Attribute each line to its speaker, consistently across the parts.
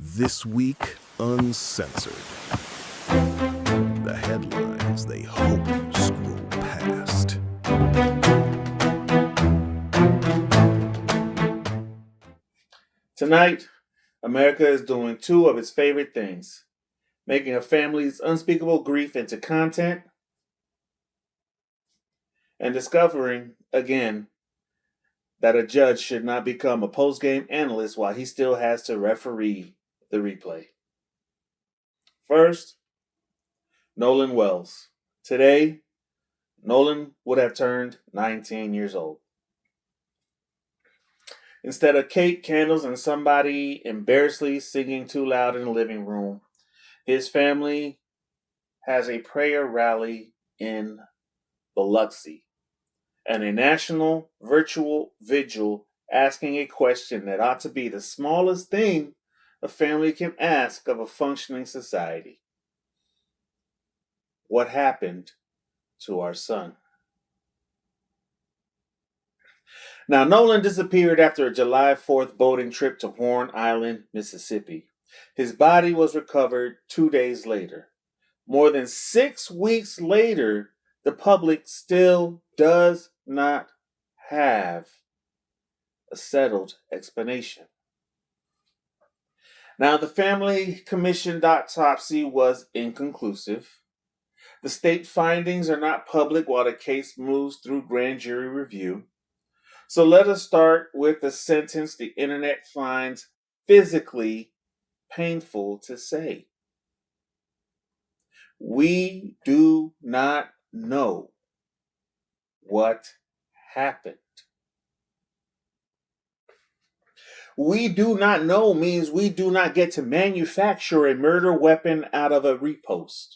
Speaker 1: This week, uncensored. The headlines they hope you scroll past.
Speaker 2: Tonight, America is doing two of its favorite things: making a family's unspeakable grief into content and discovering, again, that a judge should not become a post-game analyst while he still has to referee the replay. First, Nolan Wells. Today, Nolan would have turned 19 years old. Instead of cake, candles, and somebody embarrassedly singing too loud in the living room, his family has a prayer rally in Biloxi and a national virtual vigil asking a question that ought to be the smallest thing a family can ask of a functioning society. What happened to our son? Now, Nolan disappeared after a July 4th boating trip to Horn Island, Mississippi. His body was recovered 2 days later. More than 6 weeks later, the public still does not have a settled explanation. Now, the family commissioned autopsy was inconclusive. The state findings are not public while the case moves through grand jury review. So let us start with the sentence the internet finds physically painful to say. We do not know what happened. We do not know means we do not get to manufacture a murder weapon out of a repost.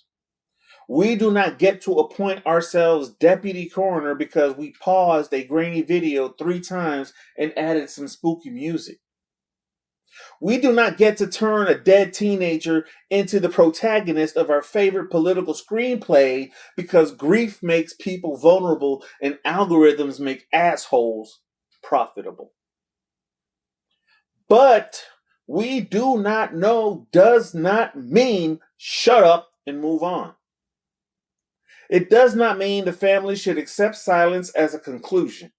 Speaker 2: We do not get to appoint ourselves deputy coroner because we paused a grainy video 3 times and added some spooky music. We do not get to turn a dead teenager into the protagonist of our favorite political screenplay because grief makes people vulnerable and algorithms make assholes profitable. But we do not know does not mean shut up and move on. It does not mean the family should accept silence as a conclusion.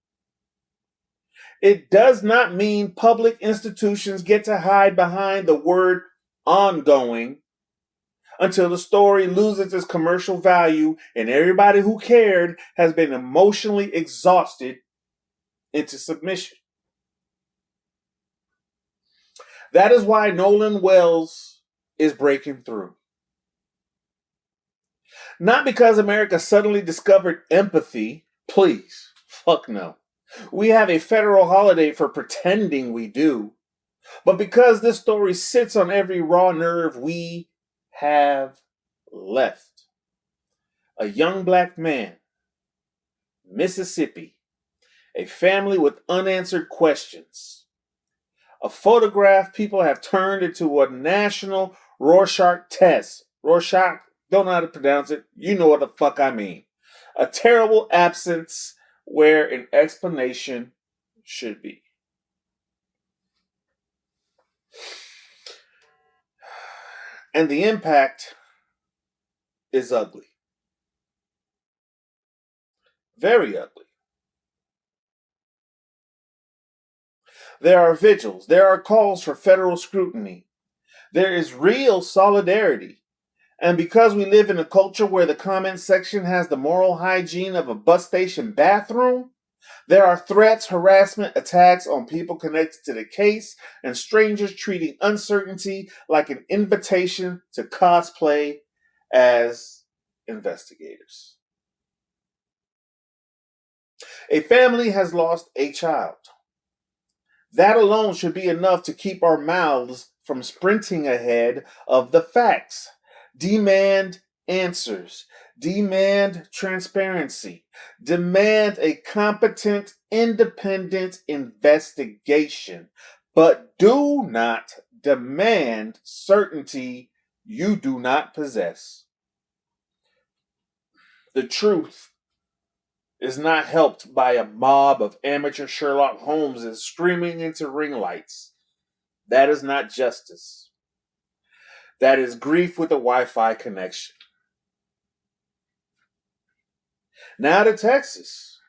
Speaker 2: It does not mean public institutions get to hide behind the word ongoing until the story loses its commercial value and everybody who cared has been emotionally exhausted into submission. That is why Nolan Wells is breaking through. Not because America suddenly discovered empathy. Please, fuck no. We have a federal holiday for pretending we do. But because this story sits on every raw nerve we have left. A young black man, Mississippi, a family with unanswered questions. A photograph people have turned into a national Rorschach test. Rorschach, don't know how to pronounce it. You know what the fuck I mean. A terrible absence where an explanation should be. And the impact is ugly. Very ugly. There are vigils. There are calls for federal scrutiny. There is real solidarity. And because we live in a culture where the comment section has the moral hygiene of a bus station bathroom, there are threats, harassment, attacks on people connected to the case, and strangers treating uncertainty like an invitation to cosplay as investigators. A family has lost a child. That alone should be enough to keep our mouths from sprinting ahead of the facts. Demand answers. Demand transparency. Demand a competent, independent investigation. But do not demand certainty you do not possess. The truth is not helped by a mob of amateur Sherlock Holmeses screaming into ring lights. That is not justice. That is grief with a Wi-Fi connection. Now to Texas,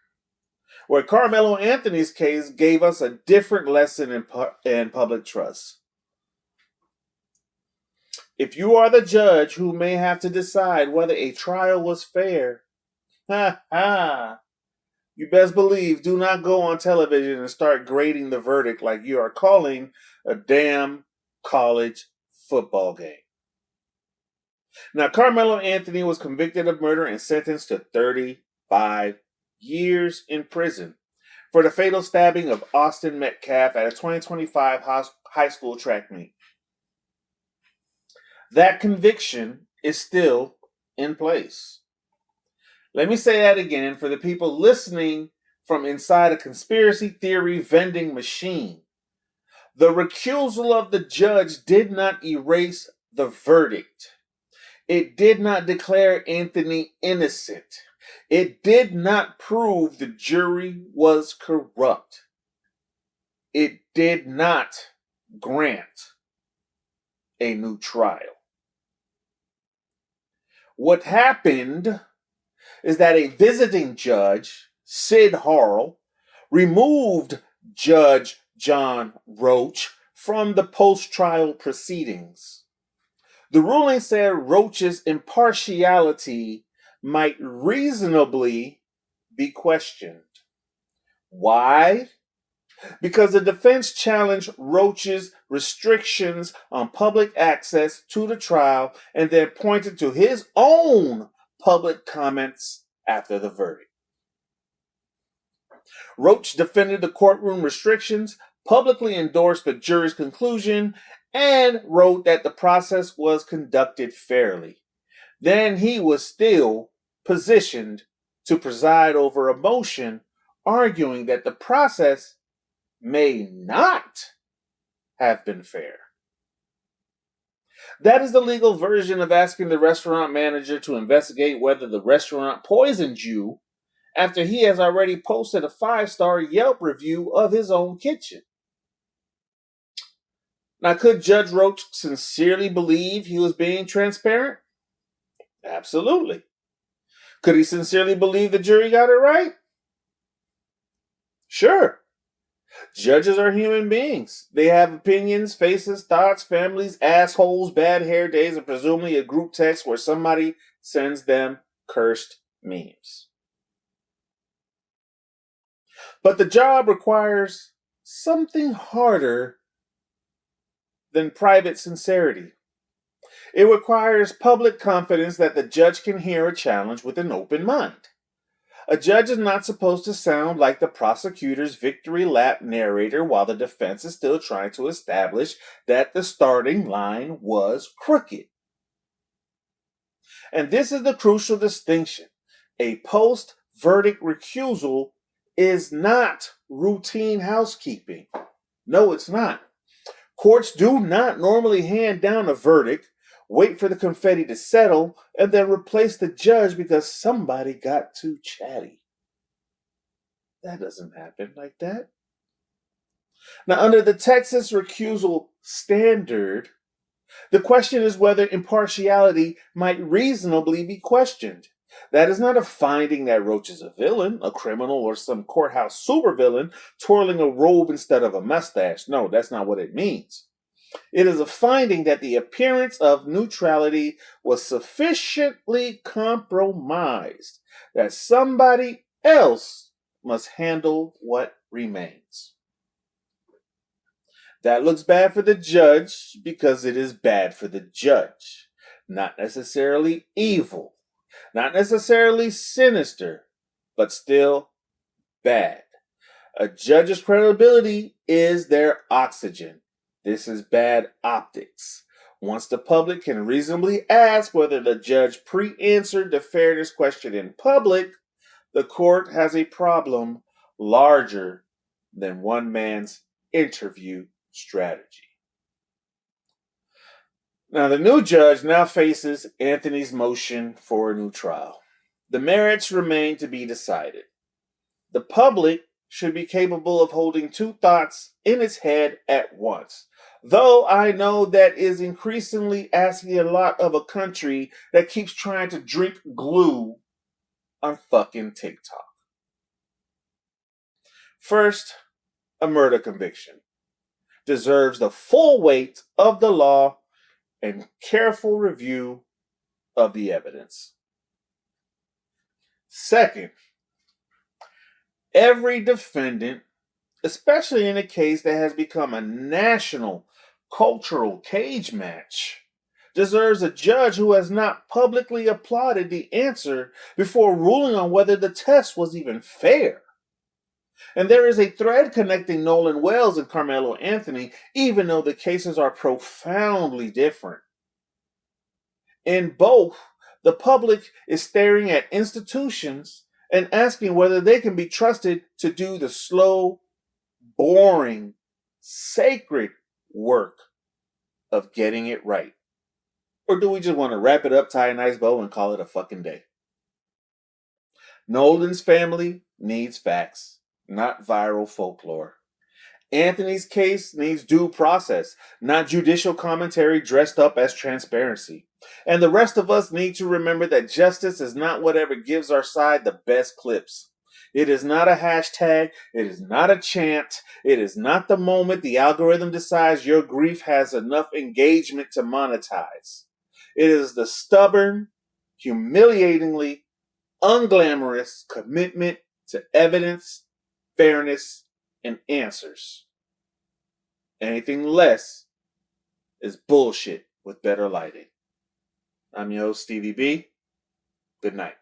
Speaker 2: where Karmelo Anthony's case gave us a different lesson in public trust. If you are the judge who may have to decide whether a trial was fair, you best believe do not go on television and start grading the verdict like you are calling a damn college football game. Now, Karmelo Anthony was convicted of murder and sentenced to 35 years in prison for the fatal stabbing of Austin Metcalf at a 2025 high school track meet. That conviction is still in place. Let me say that again for the people listening from inside a conspiracy theory vending machine. The recusal of the judge did not erase the verdict. It did not declare Anthony innocent. It did not prove the jury was corrupt. It did not grant a new trial. What happened is that a visiting judge, Sid Harrell, removed Judge John Roach from the post-trial proceedings. The ruling said Roach's impartiality might reasonably be questioned. Why? Because the defense challenged Roach's restrictions on public access to the trial and then pointed to his own public comments after the verdict. Roach defended the courtroom restrictions, publicly endorsed the jury's conclusion, and wrote that the process was conducted fairly. Then he was still positioned to preside over a motion arguing that the process may not have been fair. That is the legal version of asking the restaurant manager to investigate whether the restaurant poisoned you after he has already posted a 5-star Yelp review of his own kitchen. Now, could Judge Roach sincerely believe he was being transparent? Absolutely. Could he sincerely believe the jury got it right? Sure. Judges are human beings. They have opinions, faces, thoughts, families, assholes, bad hair days, and presumably a group text where somebody sends them cursed memes. But the job requires something harder than private sincerity. It requires public confidence that the judge can hear a challenge with an open mind. A judge is not supposed to sound like the prosecutor's victory lap narrator while the defense is still trying to establish that the starting line was crooked. And this is the crucial distinction. A post-verdict recusal is not routine housekeeping. No, it's not. Courts do not normally hand down a verdict, wait for the confetti to settle, and then replace the judge because somebody got too chatty. That doesn't happen like that. Now, under the Texas recusal standard, the question is whether impartiality might reasonably be questioned. That is not a finding that Roach is a villain, a criminal, or some courthouse supervillain twirling a robe instead of a mustache. No, that's not what it means. It is a finding that the appearance of neutrality was sufficiently compromised that somebody else must handle what remains. That looks bad for the judge because it is bad for the judge. Not necessarily evil, not necessarily sinister, but still bad. A judge's credibility is their oxygen. This is bad optics. Once the public can reasonably ask whether the judge pre-answered the fairness question in public, the court has a problem larger than one man's interview strategy. Now, the new judge now faces Anthony's motion for a new trial. The merits remain to be decided. The public should be capable of holding two thoughts in its head at once. Though I know that is increasingly asking a lot of a country that keeps trying to drink glue on fucking TikTok. First, a murder conviction deserves the full weight of the law and careful review of the evidence. Second, every defendant, especially in a case that has become a national cultural cage match, deserves a judge who has not publicly applauded the answer before ruling on whether the test was even fair. And there is a thread connecting Nolan Wells and Karmelo Anthony, even though the cases are profoundly different. In both, the public is staring at institutions and asking whether they can be trusted to do the slow, boring, sacred work of getting it right. Or do we just want to wrap it up, tie a nice bow, and call it a fucking day? Nolan's family needs facts, not viral folklore. Anthony's case needs due process, not judicial commentary dressed up as transparency. And the rest of us need to remember that justice is not whatever gives our side the best clips. It is not a hashtag. It is not a chant. It is not the moment the algorithm decides your grief has enough engagement to monetize. It is the stubborn, humiliatingly unglamorous commitment to evidence, fairness, and answers. Anything less is bullshit with better lighting. I'm your host, Stevie B. Good night.